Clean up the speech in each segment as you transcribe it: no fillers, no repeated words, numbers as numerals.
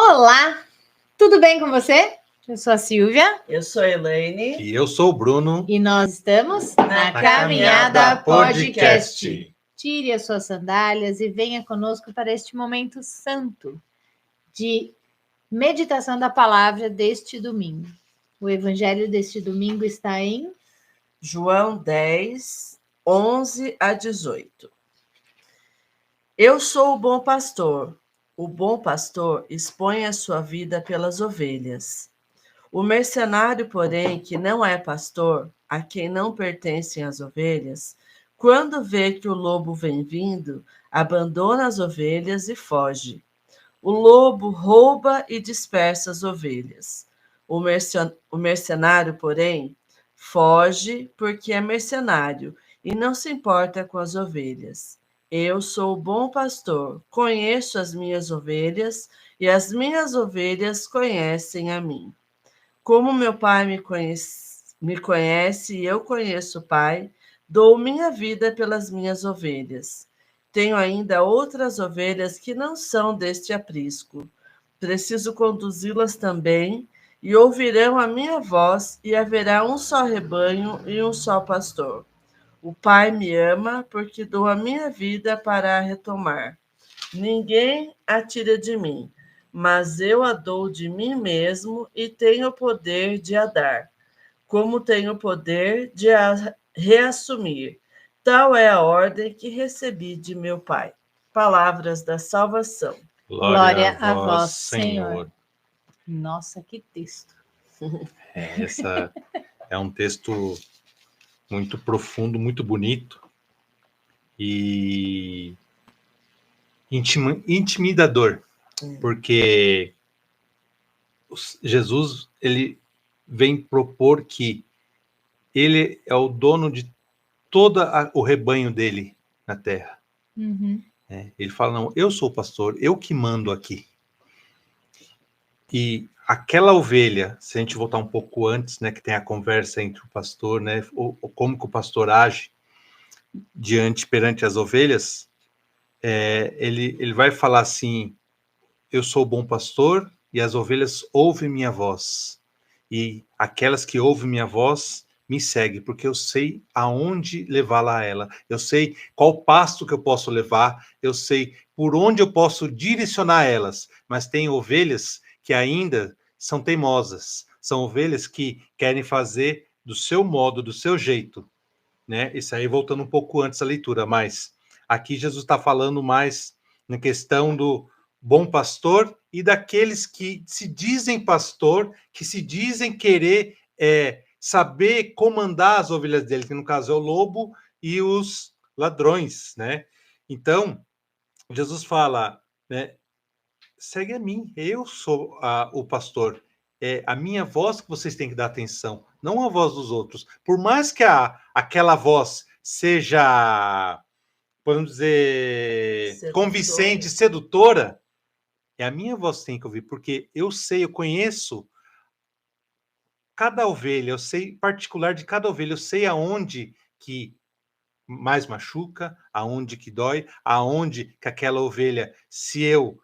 Olá, tudo bem com você? Eu sou a Silvia. Eu sou a Elaine. E eu sou o Bruno. E nós estamos na Caminhada Podcast. Tire as suas sandálias e venha conosco para este momento santo de meditação da palavra deste domingo. O evangelho deste domingo está em João 10, 11 a 18. Eu sou o bom pastor. O bom pastor expõe a sua vida pelas ovelhas. O mercenário, porém, que não é pastor, a quem não pertencem as ovelhas, quando vê que o lobo vem vindo, abandona as ovelhas e foge. O lobo rouba e dispersa as ovelhas. O mercenário, porém, foge porque é mercenário e não se importa com as ovelhas. Eu sou o bom pastor, conheço as minhas ovelhas e as minhas ovelhas conhecem a mim. Como meu Pai me conhece e eu conheço o Pai, dou minha vida pelas minhas ovelhas. Tenho ainda outras ovelhas que não são deste aprisco. Preciso conduzi-las também, e ouvirão a minha voz, e haverá um só rebanho e um só pastor. O Pai me ama, porque dou a minha vida para a retomar. Ninguém a tira de mim, mas eu a dou de mim mesmo e tenho o poder de a dar, como tenho o poder de a reassumir. Tal é a ordem que recebi de meu Pai. Palavras da salvação. Glória a vós, Senhor. Nossa, que texto. Essa é um texto muito profundo, muito bonito e intimidador, porque Jesus ele vem propor que ele é o dono de todo o rebanho dele na terra. Uhum. Ele fala, não, eu sou o pastor, eu que mando aqui. E aquela ovelha, se a gente voltar um pouco antes, né, que tem a conversa entre o pastor, né, como que o pastor age perante as ovelhas, ele vai falar assim, eu sou o bom pastor e as ovelhas ouvem minha voz. E aquelas que ouvem minha voz me seguem, porque eu sei aonde levá-la a ela. Eu sei qual pasto que eu posso levar, eu sei por onde eu posso direcionar elas. Mas tem ovelhas que ainda são teimosas, são ovelhas que querem fazer do seu modo, do seu jeito, né? Isso aí voltando um pouco antes da leitura, mas aqui Jesus está falando mais na questão do bom pastor e daqueles que se dizem pastor, que se dizem querer saber comandar as ovelhas dele, que no caso é o lobo e os ladrões, né? Então, Jesus fala, né, segue a mim, eu sou o pastor. É a minha voz que vocês têm que dar atenção, não a voz dos outros. Por mais que aquela voz seja, podemos dizer, convincente, sedutora, é a minha voz que tem que ouvir, porque eu sei, eu conheço cada ovelha, eu sei particular de cada ovelha, eu sei aonde que mais machuca, aonde que dói, aonde que aquela ovelha, se eu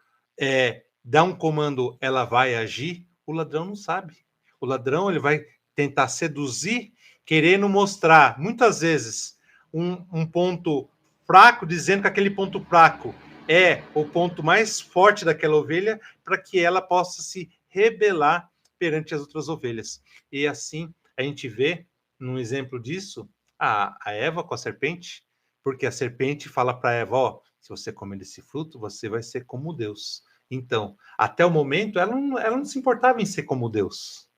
dar um comando, ela vai agir. O ladrão não sabe. O ladrão ele vai tentar seduzir, querendo mostrar, muitas vezes, um ponto fraco, dizendo que aquele ponto fraco é o ponto mais forte daquela ovelha, para que ela possa se rebelar perante as outras ovelhas. E assim, a gente vê, num exemplo disso, a Eva com a serpente, porque a serpente fala para Eva, ó, se você comer desse fruto, você vai ser como Deus. Então, até o momento, ela não se importava em ser como Deus.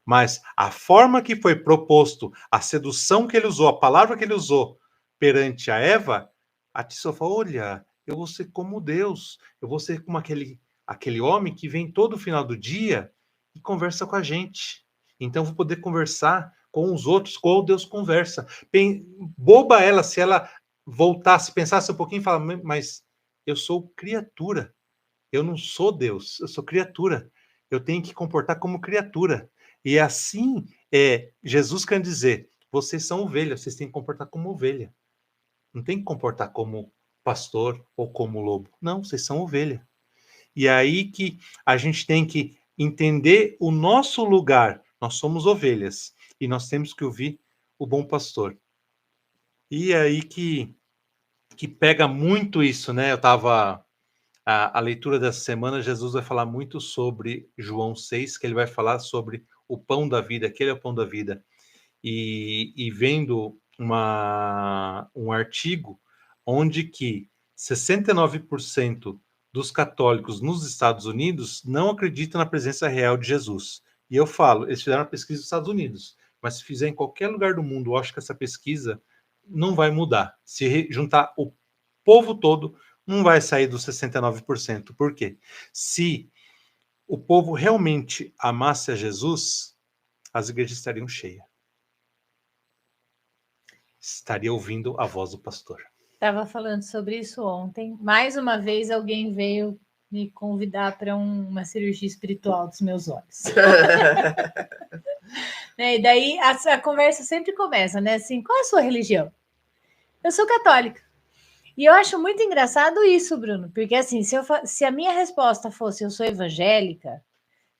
Mas a forma que foi proposto, a sedução que ele usou, a palavra que ele usou perante a Eva, a Tissu falou, olha, eu vou ser como Deus, eu vou ser como aquele homem que vem todo final do dia e conversa com a gente. Então, eu vou poder conversar com os outros, como Deus conversa. Boba ela, se ela voltasse, pensasse um pouquinho e falar, mas eu sou criatura, eu não sou Deus, eu sou criatura, eu tenho que comportar como criatura. E assim, Jesus quer dizer, vocês são ovelhas, vocês têm que comportar como ovelha. Não tem que comportar como pastor ou como lobo. Não, vocês são ovelha. E aí que a gente tem que entender o nosso lugar. Nós somos ovelhas e nós temos que ouvir o bom pastor. E aí que pega muito isso, né? Eu estava... A leitura dessa semana, Jesus vai falar muito sobre João 6, que ele vai falar sobre o pão da vida, aquele é o pão da vida. E vendo um artigo onde que 69% dos católicos nos Estados Unidos não acreditam na presença real de Jesus. E eu falo, eles fizeram uma pesquisa nos Estados Unidos, mas se fizer em qualquer lugar do mundo, eu acho que essa pesquisa não vai mudar. Se juntar o povo todo, não vai sair dos 69%. Por quê? Se o povo realmente amasse a Jesus, as igrejas estariam cheias. Estaria ouvindo a voz do pastor. Estava falando sobre isso ontem. Mais uma vez, alguém veio me convidar para uma cirurgia espiritual dos meus olhos. E daí a conversa sempre começa, né? Assim, qual é a sua religião? Eu sou católica. E eu acho muito engraçado isso, Bruno, porque assim, se a minha resposta fosse eu sou evangélica,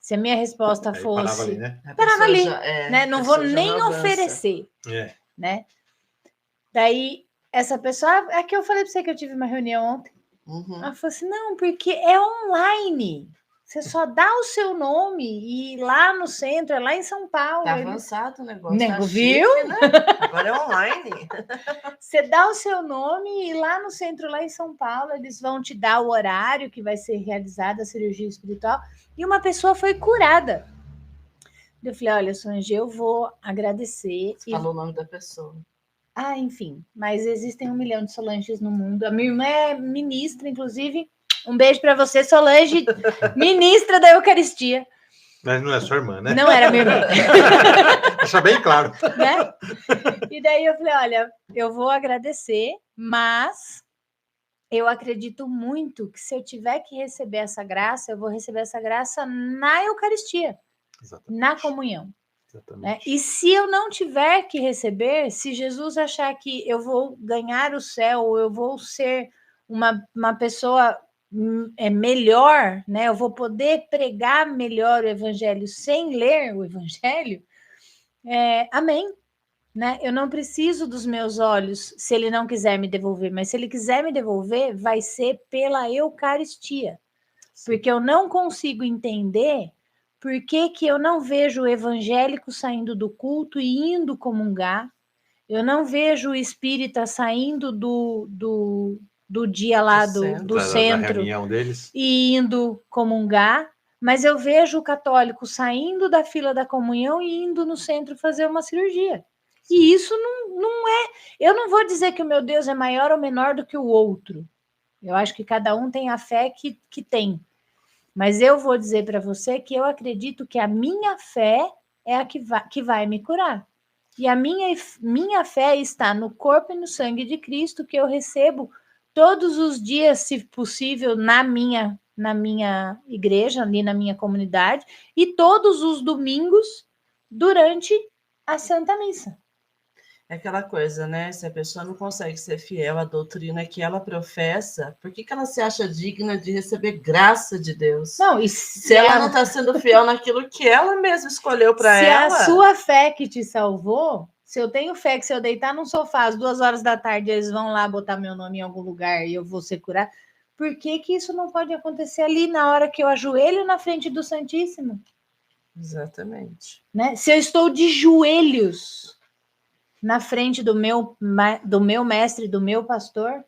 se a minha resposta Aí fosse... parava ali, né? Parava ali, né? A Não vou pessoa já nem não avança. oferecer, É. né? Daí, essa pessoa... É que eu falei para você que eu tive uma reunião ontem. Uhum. Ela falou assim, não, porque é online. Você só dá o seu nome e lá no centro, é lá em São Paulo. Tá avançado o negócio. Nego, tá viu? chique, né? Agora é online. Você dá o seu nome e lá no centro, lá em São Paulo, eles vão te dar o horário que vai ser realizada a cirurgia espiritual. E uma pessoa foi curada. Eu falei, olha, Solange, eu vou agradecer. Você falou o nome da pessoa. Ah, enfim, mas existem 1 milhão de Solanges no mundo. A minha irmã é ministra, inclusive. Um beijo para você, Solange, ministra da Eucaristia. Mas não é sua irmã, né? Não era minha irmã. Deixa bem claro. Né? E daí eu falei, olha, eu vou agradecer, mas eu acredito muito que se eu tiver que receber essa graça, eu vou receber essa graça na Eucaristia, Exatamente. na comunhão. Exatamente. Né? E se eu não tiver que receber, se Jesus achar que eu vou ganhar o céu, ou eu vou ser uma pessoa melhor, né? Eu vou poder pregar melhor o evangelho sem ler o evangelho, amém. Né? Eu não preciso dos meus olhos se ele não quiser me devolver, mas se ele quiser me devolver, vai ser pela Eucaristia. Sim. Porque eu não consigo entender por que eu não vejo o evangélico saindo do culto e indo comungar, eu não vejo o espírita saindo do dia lá do centro da reunião deles e indo comungar, mas eu vejo o católico saindo da fila da comunhão e indo no centro fazer uma cirurgia. E isso não é... Eu não vou dizer que o meu Deus é maior ou menor do que o outro. Eu acho que cada um tem a fé que tem. Mas eu vou dizer para você que eu acredito que a minha fé é a que vai me curar. E a minha fé está no corpo e no sangue de Cristo que eu recebo todos os dias, se possível, na minha igreja, ali na minha comunidade, e todos os domingos durante a Santa Missa. É aquela coisa, né? Se a pessoa não consegue ser fiel à doutrina que ela professa, por que ela se acha digna de receber graça de Deus? Não, e se ela não está sendo fiel naquilo que ela mesma escolheu para ela. Se a sua fé que te salvou, se eu tenho fé que se eu deitar num sofá às 2 horas da tarde, eles vão lá botar meu nome em algum lugar e eu vou ser curado, por que isso não pode acontecer ali na hora que eu ajoelho na frente do Santíssimo? Exatamente. Né? Se eu estou de joelhos na frente do meu mestre, do meu pastor,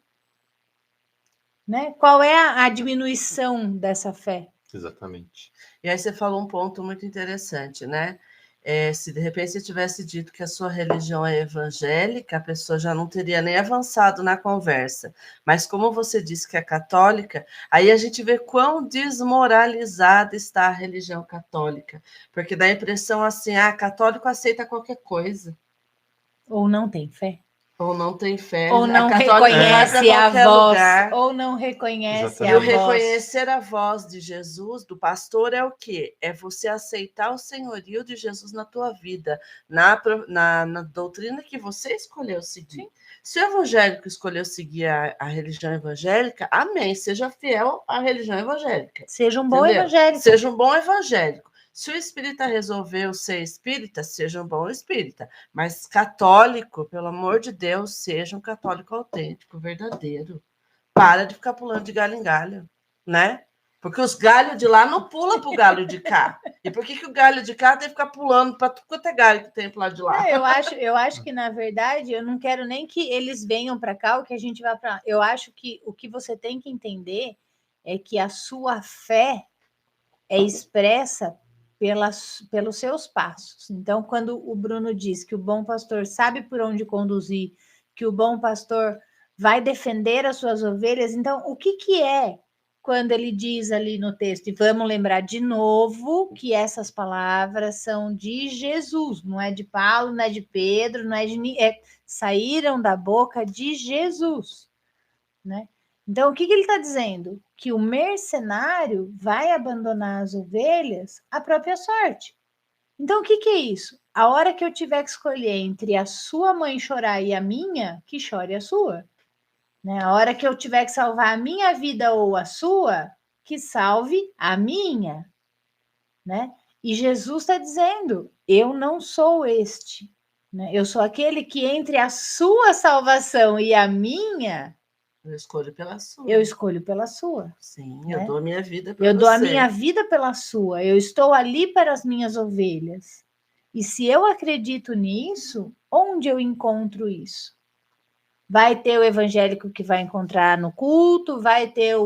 né? Qual é a diminuição dessa fé? Exatamente. E aí você falou um ponto muito interessante, né? Se de repente você tivesse dito que a sua religião é evangélica, a pessoa já não teria nem avançado na conversa. Mas como você disse que é católica, aí a gente vê quão desmoralizada está a religião católica. Porque dá a impressão assim, católico aceita qualquer coisa. Ou não tem fé. Ou não tem fé. Ou não reconhece a voz. Ou não reconhece a voz. E o reconhecer a voz de Jesus, do pastor, é o quê? É você aceitar o senhorio de Jesus na tua vida, na doutrina que você escolheu seguir. Sim. Se o evangélico escolheu seguir a religião evangélica, amém, seja fiel à religião evangélica. Seja um bom Entendeu? evangélico. Seja um bom evangélico. Se o espírita resolveu ser espírita, seja um bom espírita. Mas católico, pelo amor de Deus, seja um católico autêntico, verdadeiro. Para de ficar pulando de galho em galho, né? Porque os galhos de lá não pulam pro galho de cá. E por que o galho de cá tem que ficar pulando para tudo quanto é galho que tem pro lado de lá? Eu acho que, na verdade, eu não quero nem que eles venham para cá ou que a gente vá para lá. Eu acho que o que você tem que entender é que a sua fé é expressa pelos seus passos. Então, quando o Bruno diz que o bom pastor sabe por onde conduzir, que o bom pastor vai defender as suas ovelhas, então, o que é quando ele diz ali no texto? E vamos lembrar de novo que essas palavras são de Jesus, não é de Paulo, não é de Pedro, não é de saíram da boca de Jesus, né? Então, o que ele está dizendo? Que o mercenário vai abandonar as ovelhas à própria sorte. Então, o que é isso? A hora que eu tiver que escolher entre a sua mãe chorar e a minha, que chore a sua. Né? A hora que eu tiver que salvar a minha vida ou a sua, que salve a minha. Né? E Jesus está dizendo, eu não sou este. Né? Eu sou aquele que entre a sua salvação e a minha, eu escolho pela sua. Eu escolho pela sua. Sim, né? Eu dou a minha vida pela sua. Eu dou a minha vida pela sua. Eu estou ali para as minhas ovelhas. E se eu acredito nisso, onde eu encontro isso? Vai ter o evangélico que vai encontrar no culto, vai ter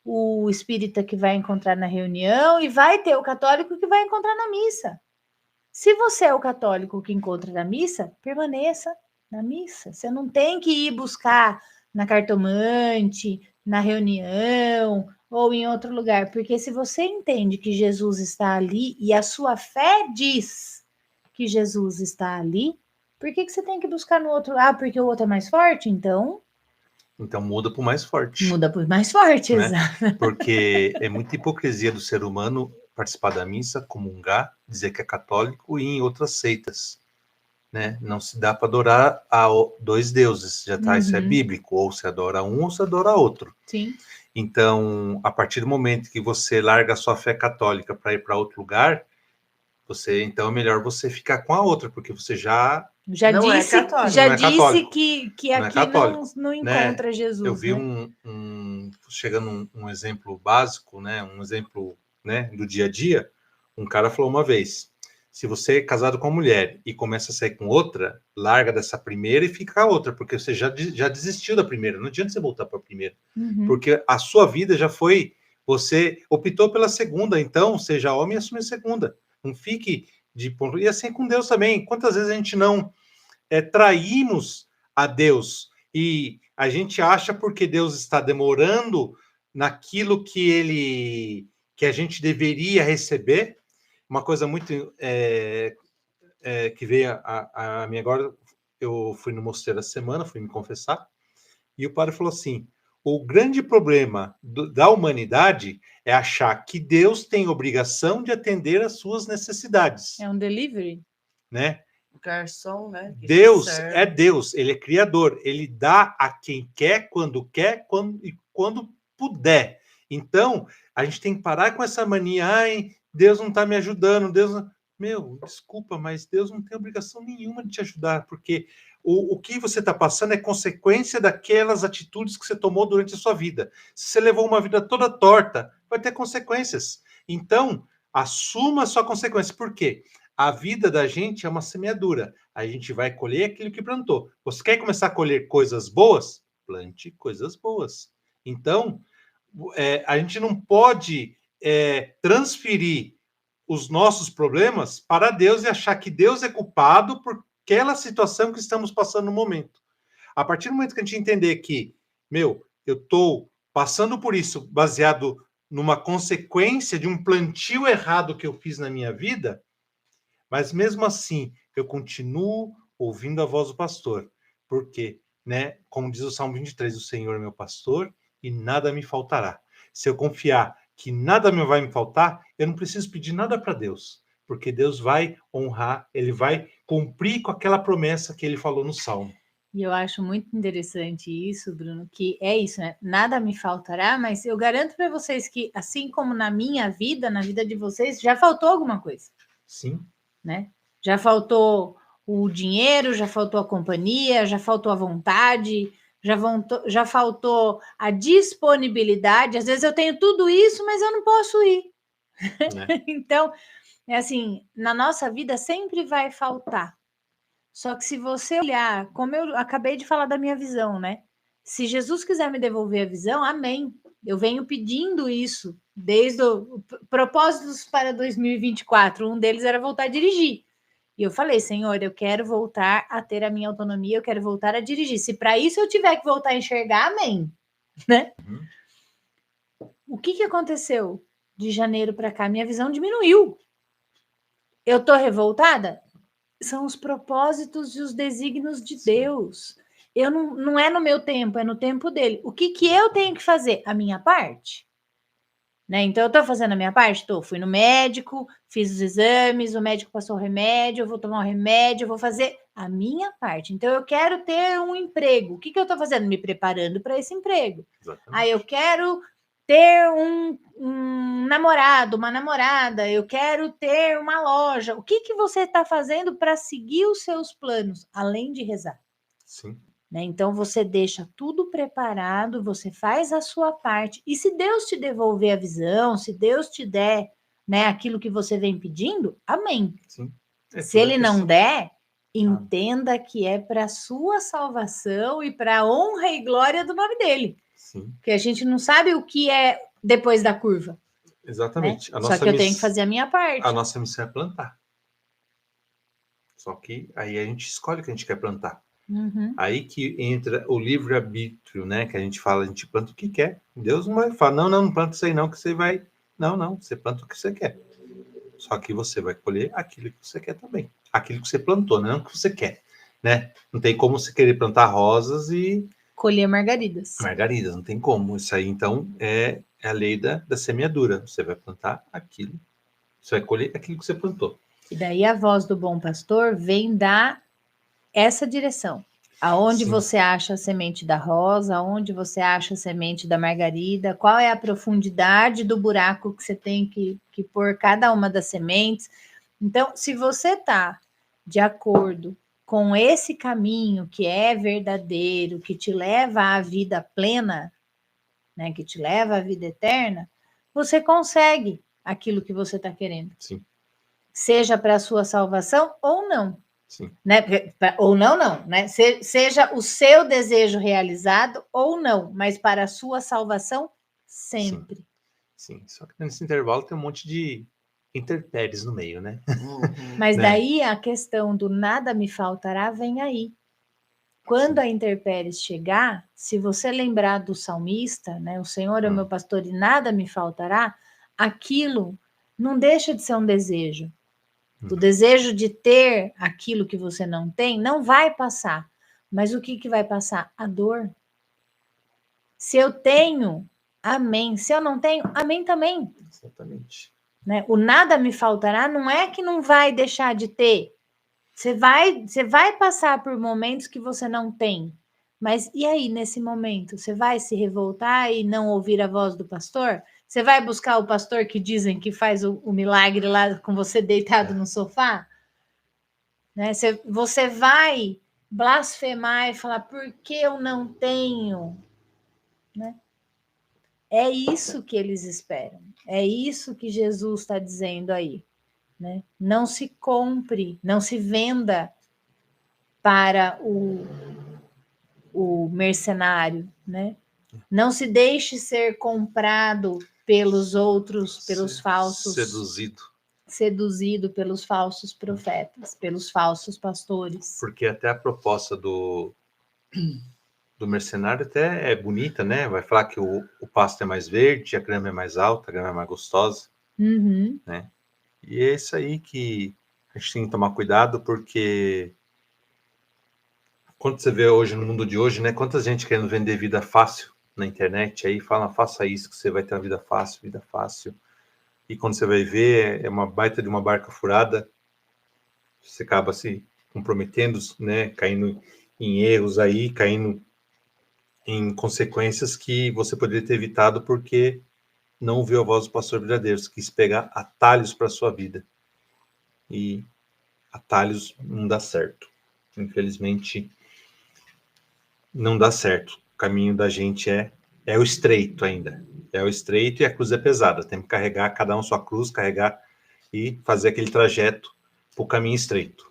o espírita que vai encontrar na reunião e vai ter o católico que vai encontrar na missa. Se você é o católico que encontra na missa, permaneça na missa. Você não tem que ir buscar na cartomante, na reunião ou em outro lugar, porque se você entende que Jesus está ali e a sua fé diz que Jesus está ali, por que você tem que buscar no outro? Ah, porque o outro é mais forte? Então muda para o mais forte. Muda para o mais forte, né? Exato. Porque é muita hipocrisia do ser humano participar da missa, comungar, dizer que é católico e ir em outras seitas. Né? Não se dá para adorar a dois deuses, já tá, isso é bíblico, ou se adora um ou se adora outro. Sim. Então, a partir do momento que você larga a sua fé católica para ir para outro lugar, então é melhor você ficar com a outra, porque você já não disse, que aqui não encontra, né? Jesus. Eu vi chegando um exemplo básico, né? Um exemplo, né, do dia a dia. Um cara falou uma vez: se você é casado com uma mulher e começa a sair com outra, larga dessa primeira e fica com a outra, porque você já desistiu da primeira. Não adianta você voltar para a primeira, porque a sua vida já foi. Você optou pela segunda, então seja homem e assume a segunda. Não fique de ponto. E assim com Deus também. Quantas vezes a gente não traímos a Deus e a gente acha porque Deus está demorando naquilo que a gente deveria receber? Uma coisa muito que veio a mim agora, eu fui no mosteiro essa semana, fui me confessar, e o padre falou assim: o grande problema da humanidade é achar que Deus tem obrigação de atender às suas necessidades. É um delivery. Né? O garçom, né? Deus é Deus, ele é criador, ele dá a quem quer, quando puder. Então, a gente tem que parar com essa mania, ai, Deus não está me ajudando, Deus não... Meu, desculpa, mas Deus não tem obrigação nenhuma de te ajudar, porque o que você está passando é consequência daquelas atitudes que você tomou durante a sua vida. Se você levou uma vida toda torta, vai ter consequências. Então, assuma a sua consequência. Por quê? A vida da gente é uma semeadura. A gente vai colher aquilo que plantou. Você quer começar a colher coisas boas? Plante coisas boas. Então, a gente não pode transferir os nossos problemas para Deus e achar que Deus é culpado por aquela situação que estamos passando no momento. A partir do momento que a gente entender que, eu estou passando por isso baseado numa consequência de um plantio errado que eu fiz na minha vida, mas mesmo assim eu continuo ouvindo a voz do pastor, porque, né, como diz o Salmo 23, o Senhor é meu pastor e nada me faltará. Se eu confiar que nada vai me faltar, eu não preciso pedir nada para Deus, porque Deus vai honrar, ele vai cumprir com aquela promessa que ele falou no Salmo. E eu acho muito interessante isso, Bruno, que é isso, né? Nada me faltará, mas eu garanto para vocês que, assim como na minha vida, na vida de vocês, já faltou alguma coisa, Sim. né? Já faltou o dinheiro, já faltou a companhia, já faltou a vontade, já faltou a disponibilidade. Às vezes eu tenho tudo isso, mas eu não posso ir. Então, é assim, na nossa vida sempre vai faltar. Só que se você olhar, como eu acabei de falar da minha visão, né? Se Jesus quiser me devolver a visão, amém. Eu venho pedindo isso desde propósitos para 2024. Um deles era voltar a dirigir. E eu falei, Senhor, eu quero voltar a ter a minha autonomia, eu quero voltar a dirigir. Se para isso eu tiver que voltar a enxergar, amém. Né? O que aconteceu de janeiro para cá? Minha visão diminuiu. Eu estou revoltada? São os propósitos e os desígnios de Deus. Eu não é no meu tempo, é no tempo dele. O que eu tenho que fazer? A minha parte. Né? Então, eu estou fazendo a minha parte? Estou. Fui no médico, fiz os exames, o médico passou o remédio, eu vou tomar o remédio, eu vou fazer a minha parte. Então, eu quero ter um emprego. O que eu estou fazendo? Me preparando para esse emprego. Exatamente. Eu quero ter um namorado, uma namorada, eu quero ter uma loja. O que você está fazendo para seguir os seus planos, além de rezar? Sim. Né? Então, você deixa tudo preparado, você faz a sua parte, e se Deus te devolver a visão, se Deus te der, né, aquilo que você vem pedindo, amém. Sim. Se ele não der, entenda que é para a sua salvação e para a honra e glória do nome dele. Sim. Porque a gente não sabe o que é depois da curva. Exatamente. Né? Só que eu tenho que fazer a minha parte. A nossa missão é plantar. Só que aí a gente escolhe o que a gente quer plantar. Uhum. Aí que entra o livre-arbítrio, né? Que a gente fala, a gente planta o que quer. Deus não vai falar, não planta isso aí não, que você vai... Não, você planta o que você quer. Só que você vai colher aquilo que você quer também. Aquilo que você plantou, não o que você quer, né? Não tem como você querer plantar rosas e... colher margaridas. Margaridas, não tem como. Isso aí, então, é a lei da semeadura. Você vai plantar aquilo, você vai colher aquilo que você plantou. E daí a voz do bom pastor vem dar essa direção. Aonde você acha a semente da rosa, aonde você acha a semente da margarida, qual é a profundidade do buraco que você tem que pôr cada uma das sementes. Então, se você está de acordo com esse caminho que é verdadeiro, que te leva à vida plena, né, que te leva à vida eterna, você consegue aquilo que você está querendo. Sim. Seja para a sua salvação ou não. Sim. Né? Ou não, né? Seja o seu desejo realizado ou não, mas para a sua salvação, sempre. Sim. Só que nesse intervalo tem um monte de intempéries no meio, né? Mas daí a questão do nada me faltará vem aí. Quando a intempéries chegar, se você lembrar do salmista, né? O Senhor é o meu pastor e nada me faltará, aquilo não deixa de ser um desejo. O desejo de ter aquilo que você não tem não vai passar. Mas o que vai passar? A dor. Se eu tenho, amém. Se eu não tenho, amém também. Exatamente. Né? O nada me faltará não é que não vai deixar de ter. Você vai passar por momentos que você não tem. Mas e aí, nesse momento? Você vai se revoltar e não ouvir a voz do pastor? Você vai buscar o pastor que dizem que faz o milagre lá com você deitado no sofá? Né? Você vai blasfemar e falar, por que eu não tenho? Né? É isso que eles esperam. É isso que Jesus está dizendo aí. Né? Não se compre, não se venda para o mercenário, né? Não se deixe ser comprado pelos outros, pelos falsos. Seduzido pelos falsos profetas, pelos falsos pastores. Porque até a proposta do mercenário até é bonita, né? Vai falar que o pasto é mais verde, a grama é mais alta, a grama é mais gostosa. Uhum. Né? E é isso aí que a gente tem que tomar cuidado, porque quando você vê hoje, no mundo de hoje, né? Quanta gente querendo vender vida fácil na internet, aí fala, faça isso que você vai ter uma vida fácil. E quando você vai ver, é uma baita de uma barca furada, você acaba se comprometendo, né? Caindo em erros aí, caindo em consequências que você poderia ter evitado porque não ouviu a voz do pastor verdadeiro, você quis pegar atalhos para a sua vida. E atalhos não dá certo. Infelizmente, não dá certo. O caminho da gente é o estreito ainda. É o estreito e a cruz é pesada. Tem que carregar cada um sua cruz, carregar e fazer aquele trajeto para o caminho estreito.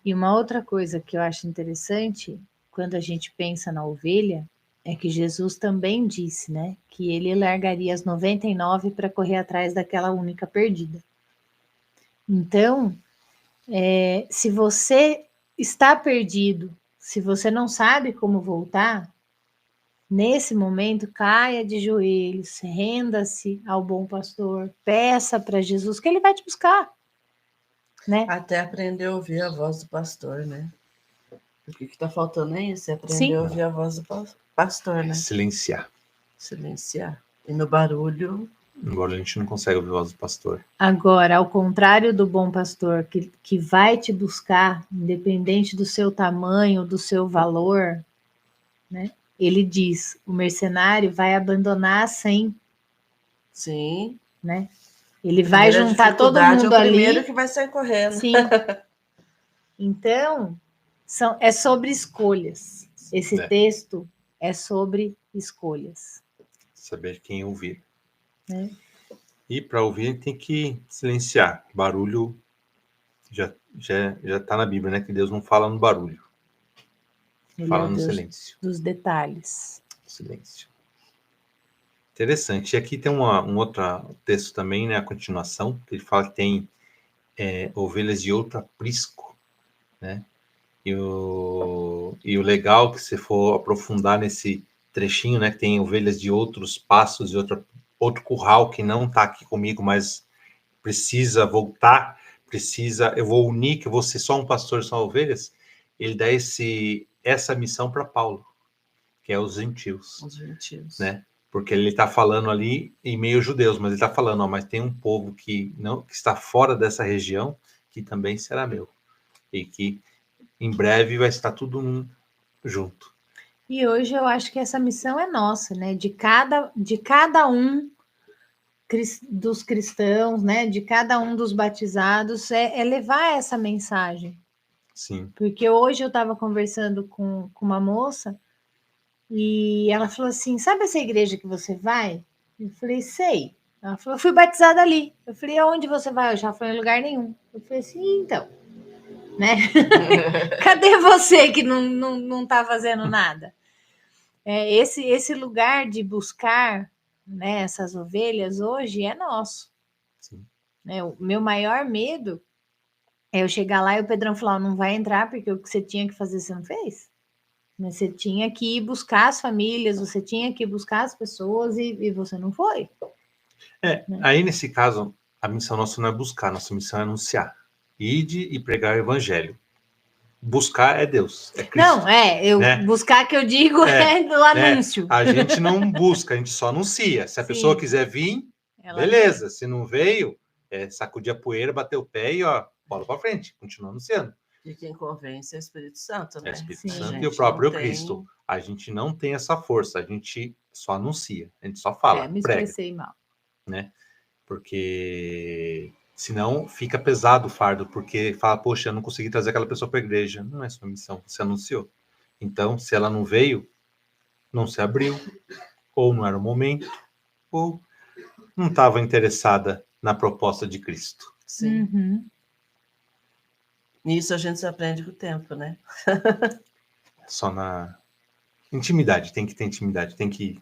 E uma outra coisa que eu acho interessante, quando a gente pensa na ovelha, é que Jesus também disse, né, que ele largaria as 99 para correr atrás daquela única perdida. Então, se você está perdido, se você não sabe como voltar, nesse momento, caia de joelhos, renda-se ao bom pastor, peça para Jesus que ele vai te buscar, né? Até aprender a ouvir a voz do pastor, né? O que está faltando é isso, é aprender Sim. a ouvir a voz do pastor, né? Silenciar. Silenciar. E no barulho... Agora a gente não consegue ouvir a voz do pastor. Agora, ao contrário do bom pastor, que vai te buscar, independente do seu tamanho, do seu valor, né? Ele diz, o mercenário vai abandonar sem, Sim. né? Ele vai juntar todo mundo é o ali. primeiro que vai sair correndo. Sim. Então, é sobre escolhas. Esse texto é sobre escolhas. Saber quem ouvir. Né? E para ouvir tem que silenciar. Barulho já está na Bíblia, né? Que Deus não fala no barulho. Ele Fala é o no Deus silêncio. dos detalhes. Silêncio. Interessante. E aqui tem um outro texto também, né? A continuação, que ele fala que tem ovelhas de outro aprisco, né? E o legal que se for aprofundar nesse trechinho, né? Que tem ovelhas de outros pastos, de outro curral que não está aqui comigo, mas precisa voltar, eu vou unir, que eu vou ser só um pastor, só ovelhas. Ele dá essa missão para Paulo, que é os gentios. Os gentios. Né? Porque ele está falando ali em meio judeus, mas ele está falando, mas tem um povo que está fora dessa região, que também será meu. E que em breve vai estar tudo junto. E hoje eu acho que essa missão é nossa, né? De cada um dos cristãos, né? De cada um dos batizados, é levar essa mensagem. Sim. Porque hoje eu estava conversando com uma moça e ela falou assim: sabe essa igreja que você vai? Eu falei, sei. Ela falou, eu fui batizada ali. Eu falei, aonde você vai? Eu já fui em lugar nenhum. Eu falei assim, então, né? Cadê você que não tá fazendo nada? Esse lugar de buscar, né, essas ovelhas hoje é nosso. Sim. Né? O meu maior medo é eu chegar lá e o Pedrão falar, não vai entrar porque o que você tinha que fazer você não fez. Mas você tinha que ir buscar as famílias, você tinha que buscar as pessoas e você não foi. Aí nesse caso, a missão nossa não é buscar, nossa missão é anunciar. Ide e pregar o evangelho. Buscar é Deus, é Cristo. Não, né? Buscar que eu digo do anúncio. A gente não busca, a gente só anuncia. Se a pessoa quiser vir, beleza. Se não veio, sacudir a poeira, bater o pé e bola para frente, continua anunciando. E quem convence é o Espírito Santo, né? É o Espírito Santo e o próprio Cristo. A gente não tem essa força, a gente só anuncia, a gente só fala, me prega. expressei mal. Né? Porque senão fica pesado o fardo, porque fala, poxa, eu não consegui trazer aquela pessoa para a igreja. Não é sua missão, você anunciou. Então, se ela não veio, não se abriu, ou não era o momento, ou não estava interessada na proposta de Cristo. Sim. Uhum. Isso a gente se aprende com o tempo, né? Só na intimidade, tem que ter intimidade, tem que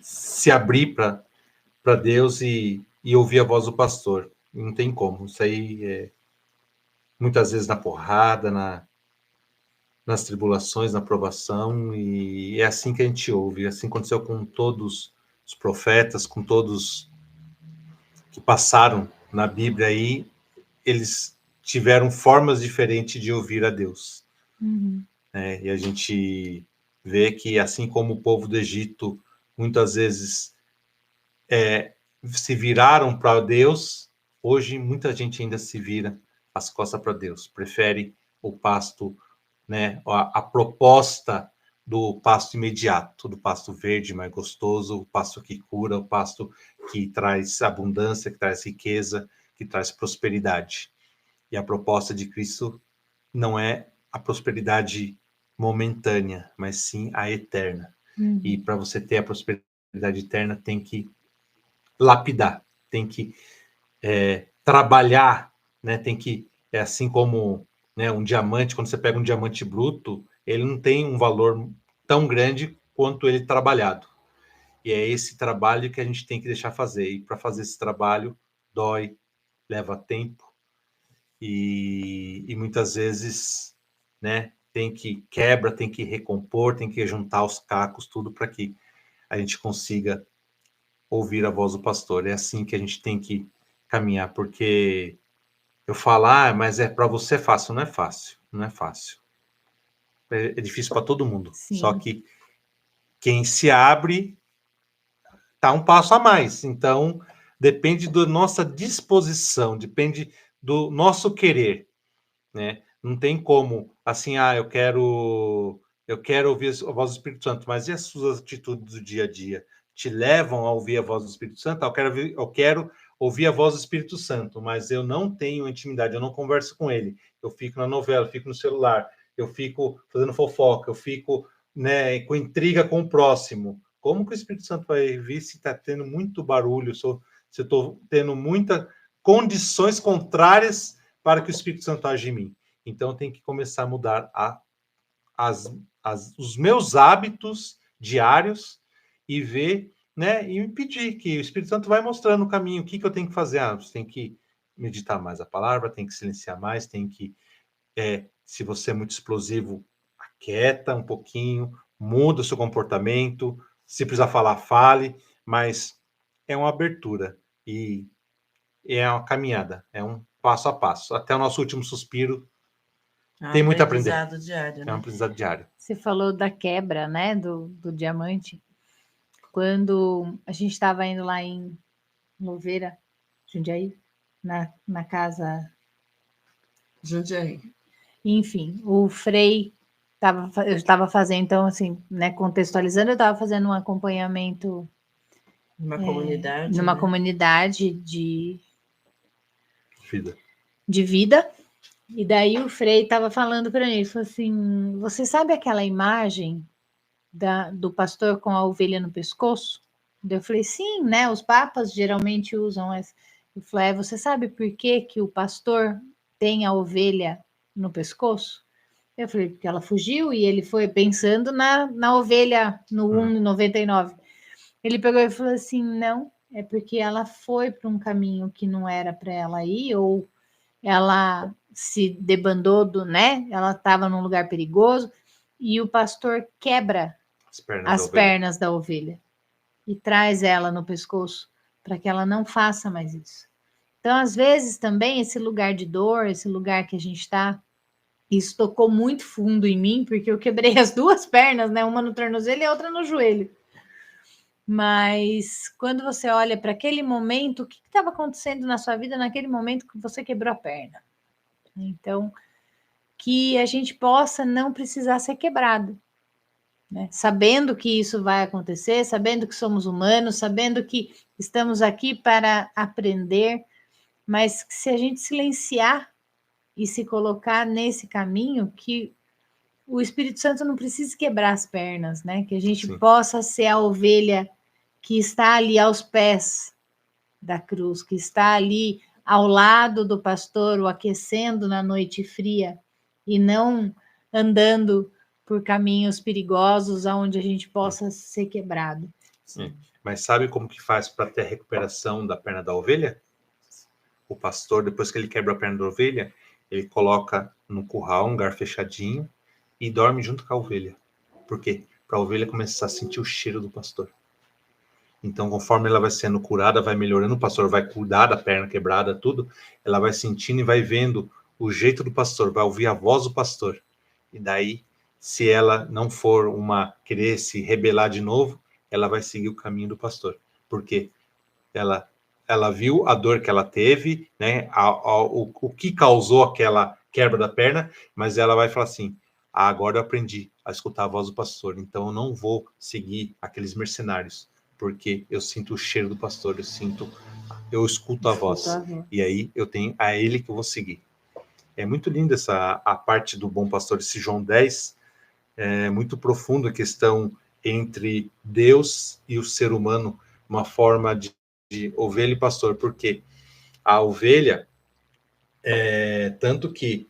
se abrir para Deus e ouvir a voz do pastor. Não tem como, isso aí muitas vezes na porrada, nas tribulações, na provação, e é assim que a gente ouve. Assim aconteceu com todos os profetas, com todos que passaram na Bíblia aí, eles tiveram formas diferentes de ouvir a Deus. Uhum. E a gente vê que, assim como o povo do Egito muitas vezes se viraram para Deus, hoje muita gente ainda se vira as costas para Deus, prefere o pasto né, a proposta do pasto imediato, do pasto verde mais gostoso, o pasto que cura, o pasto que traz abundância, que traz riqueza, que traz prosperidade. E a proposta de Cristo não é a prosperidade momentânea, mas sim a eterna. E para você ter a prosperidade eterna, tem que lapidar, tem que trabalhar, né? Tem que, assim como, né, um diamante, quando você pega um diamante bruto, ele não tem um valor tão grande quanto ele trabalhado. E é esse trabalho que a gente tem que deixar fazer. E para fazer esse trabalho, dói, leva tempo, e muitas vezes, né, tem que quebra, tem que recompor, tem que juntar os cacos, tudo para que a gente consiga ouvir a voz do pastor. É assim que a gente tem que caminhar, porque eu falar, mas para você é fácil, não é fácil, não é fácil. É difícil para todo mundo. Sim. Só que quem se abre tá um passo a mais. Então, depende da nossa disposição, depende do nosso querer, né? Não tem como, assim, eu quero ouvir a voz do Espírito Santo, mas e as suas atitudes do dia a dia? Te levam a ouvir a voz do Espírito Santo? Eu quero ouvir a voz do Espírito Santo, mas eu não tenho intimidade, eu não converso com ele. Eu fico na novela, eu fico no celular, eu fico fazendo fofoca, eu fico, né, com intriga com o próximo. Como que o Espírito Santo vai vir se está tendo muito barulho, se eu estou tendo muitas condições contrárias para que o Espírito Santo age em mim? Então, eu tenho que começar a mudar os meus hábitos diários e ver, né, e me pedir que o Espírito Santo vai mostrando o caminho, o que eu tenho que fazer. Você tem que meditar mais a palavra, tem que silenciar mais, tem que, se você é muito explosivo, aquieta um pouquinho, muda o seu comportamento, se precisar falar, fale, mas é uma abertura e é uma caminhada, é um passo a passo, até o nosso último suspiro. Tem muito a aprender. Diário, né? É um aprendizado diário. Você falou da quebra, né, do diamante. Quando a gente estava indo lá em Louveira, Jundiaí, na casa... Jundiaí. Enfim, o Frei eu estava fazendo, então, assim, né, contextualizando, eu estava fazendo um acompanhamento numa comunidade, numa né? comunidade Vida. de vida. E daí o Frei estava falando para mim, ele falou assim: você sabe aquela imagem do pastor com a ovelha no pescoço? Eu falei, sim, né? Os papas geralmente usam essa. Eu falei, você sabe por que que o pastor tem a ovelha no pescoço? Eu falei, porque ela fugiu e ele foi pensando na ovelha no 1,99. Ele pegou e falou assim: não, é porque ela foi para um caminho que não era para ela ir, ou ela se debandou né? Ela estava num lugar perigoso e o pastor quebra as pernas da ovelha e traz ela no pescoço para que ela não faça mais isso. Então, às vezes também esse lugar de dor, esse lugar que a gente está, isso tocou muito fundo em mim, porque eu quebrei as duas pernas, né? Uma no tornozelo e a outra no joelho. Mas quando você olha para aquele momento, o que estava acontecendo na sua vida naquele momento que você quebrou a perna? Então, que a gente possa não precisar ser quebrado, né? Sabendo que isso vai acontecer, sabendo que somos humanos, sabendo que estamos aqui para aprender, mas que se a gente silenciar e se colocar nesse caminho, que o Espírito Santo não precisa quebrar as pernas, né? Que a gente Sim. possa ser a ovelha que está ali aos pés da cruz, que está ali ao lado do pastor, o aquecendo na noite fria, e não andando por caminhos perigosos aonde a gente possa ser quebrado. Mas sabe como que faz para ter a recuperação da perna da ovelha? O pastor, depois que ele quebra a perna da ovelha, ele coloca no curral um lugar fechadinho e dorme junto com a ovelha. Por quê? Para a ovelha começar a sentir o cheiro do pastor. Então, conforme ela vai sendo curada, vai melhorando, o pastor vai cuidar da perna quebrada, tudo, ela vai sentindo e vai vendo o jeito do pastor, vai ouvir a voz do pastor. E daí, se ela não for querer se rebelar de novo, ela vai seguir o caminho do pastor. Porque ela viu a dor que ela teve, né, o que causou aquela quebra da perna, mas ela vai falar assim: agora eu aprendi a escutar a voz do pastor, então eu não vou seguir aqueles mercenários, porque eu sinto o cheiro do pastor, eu escuto a voz, e aí eu tenho a ele que eu vou seguir. É muito linda a parte do bom pastor, esse João 10, é muito profundo a questão entre Deus e o ser humano, uma forma de ovelha e pastor, porque a ovelha, tanto que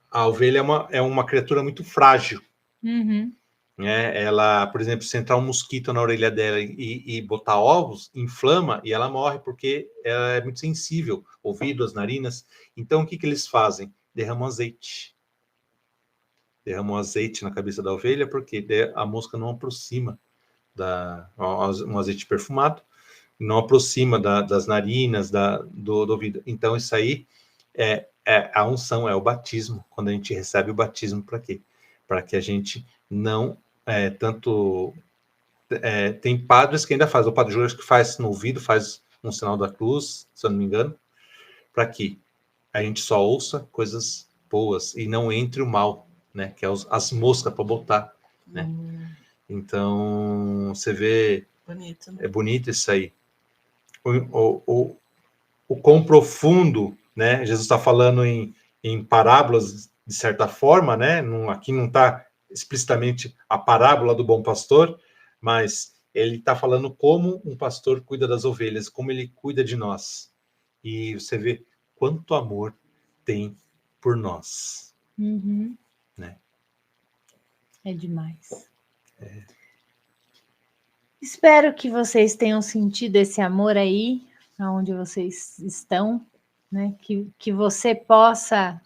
a ovelha é uma criatura muito frágil, Uhum. né? Ela, por exemplo, se entrar um mosquito na orelha dela e botar ovos, inflama e ela morre porque ela é muito sensível, ouvido, as narinas. Então, o que eles fazem? Derramam azeite. Derramam azeite na cabeça da ovelha porque a mosca não aproxima um azeite perfumado, não aproxima das narinas, do ouvido. Então, isso aí é a unção, é o batismo. Quando a gente recebe o batismo, para quê? Para que a gente não tem padres que ainda fazem, o padre Júlio que faz no ouvido, faz um sinal da cruz, se eu não me engano, para que a gente só ouça coisas boas e não entre o mal, né? Que é as moscas para botar, né? Então, você vê, Bonito, né? é bonito isso aí. O quão profundo, né? Jesus está falando em parábolas, de certa forma, né? Aqui não está explicitamente a parábola do bom pastor, mas ele está falando como um pastor cuida das ovelhas, como ele cuida de nós. E você vê quanto amor tem por nós. Uhum. Né? É demais. Espero que vocês tenham sentido esse amor aí, aonde vocês estão, né? Que você possa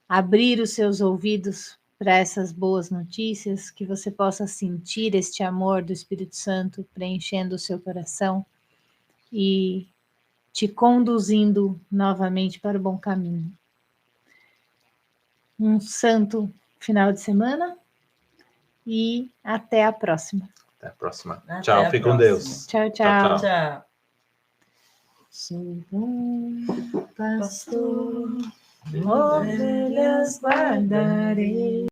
abrir os seus ouvidos para essas boas notícias, que você possa sentir este amor do Espírito Santo preenchendo o seu coração e te conduzindo novamente para o bom caminho. Um santo final de semana e até a próxima. Até a próxima. Até Tchau, a fique com próxima. Deus. Tchau, Tchau. Tchau. Sou bom pastor, Ovelhas ovelhas guardarei.